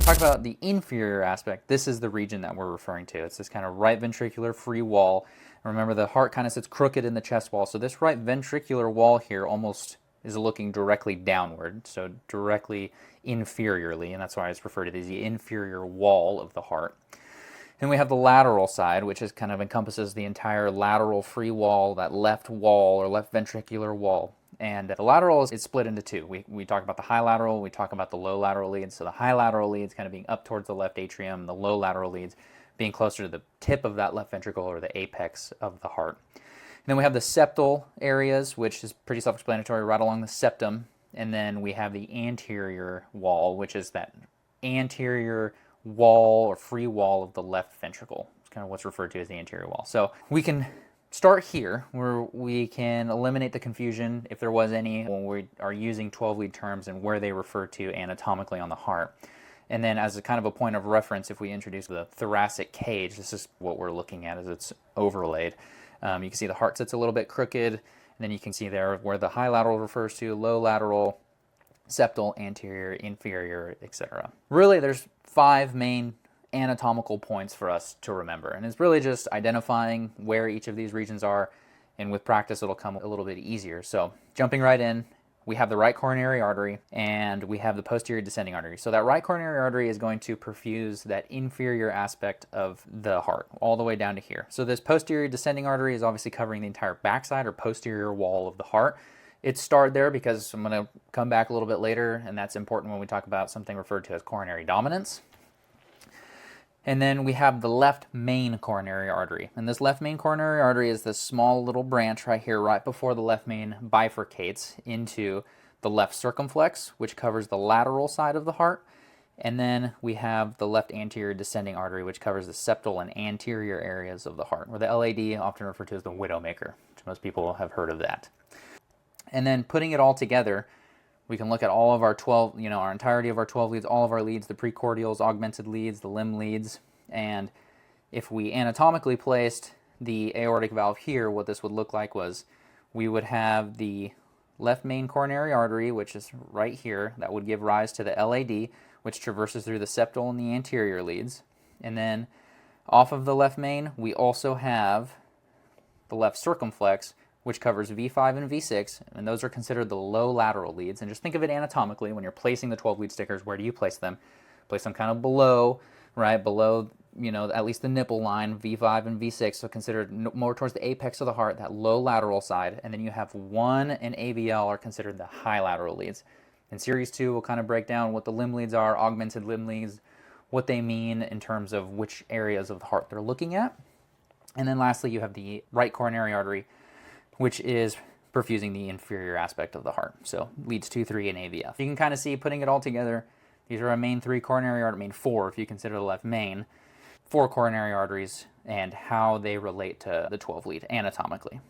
talk about the inferior aspect, this is the region that we're referring to. It's this kind of right ventricular free wall. Remember, the heart kind of sits crooked in the chest wall, so this right ventricular wall here almost is looking directly downward, so directly inferiorly, and that's why it's referred to as the inferior wall of the heart. Then we have the lateral side, which is kind of encompasses the entire lateral free wall, that left wall or left ventricular wall. And the lateral is split into two. We talk about the high lateral, we talk about the low lateral leads. So the high lateral leads kind of being up towards the left atrium, the low lateral leads being closer to the tip of that left ventricle or the apex of the heart. And then we have the septal areas, which is pretty self-explanatory, right along the septum. And then we have the anterior wall, which is that anterior wall or free wall of the left ventricle. It's kind of what's referred to as the anterior wall. So we can start here where we can eliminate the confusion, if there was any, when we are using 12-lead terms and where they refer to anatomically on the heart. And then as a kind of a point of reference, if we introduce the thoracic cage, this is what we're looking at as it's overlaid. You can see the heart sits a little bit crooked, and then you can see there where the high lateral refers to, low lateral, septal, anterior, inferior, etc. Really, there's 5 main anatomical points for us to remember, and it's really just identifying where each of these regions are, and with practice it'll come a little bit easier. So jumping right in, we have the right coronary artery and we have the posterior descending artery. So that right coronary artery is going to perfuse that inferior aspect of the heart all the way down to here. So this posterior descending artery is obviously covering the entire backside or posterior wall of the heart. It started there because I'm going to come back a little bit later, and that's important when we talk about something referred to as coronary dominance. And then we have the left main coronary artery. And this left main coronary artery is this small little branch right here, right before the left main bifurcates into the left circumflex, which covers the lateral side of the heart. And then we have the left anterior descending artery, which covers the septal and anterior areas of the heart, or the LAD, often referred to as the widowmaker, which most people have heard of that. And then putting it all together, we can look at all of our 12, our entirety of our 12 leads, all of our leads, the precordials, augmented leads, the limb leads. And if we anatomically placed the aortic valve here, what this would look like was we would have the left main coronary artery, which is right here, that would give rise to the LAD, which traverses through the septal and the anterior leads. And then off of the left main, we also have the left circumflex, which covers V5 and V6, and those are considered the low lateral leads. And just think of it anatomically, when you're placing the 12-lead stickers, where do you place them? Place them kind of below, right, below, at least the nipple line, V5 and V6, so considered more towards the apex of the heart, that low lateral side. And then you have 1 and AVL are considered the high lateral leads. In Series 2, we'll kind of break down what the limb leads are, augmented limb leads, what they mean in terms of which areas of the heart they're looking at. And then lastly, you have the right coronary artery, which is perfusing the inferior aspect of the heart. So leads 2, 3, and AVF. You can kind of see, putting it all together, these are our main 3 coronary arteries, main 4 if you consider the left main, 4 coronary arteries, and how they relate to the 12 lead anatomically.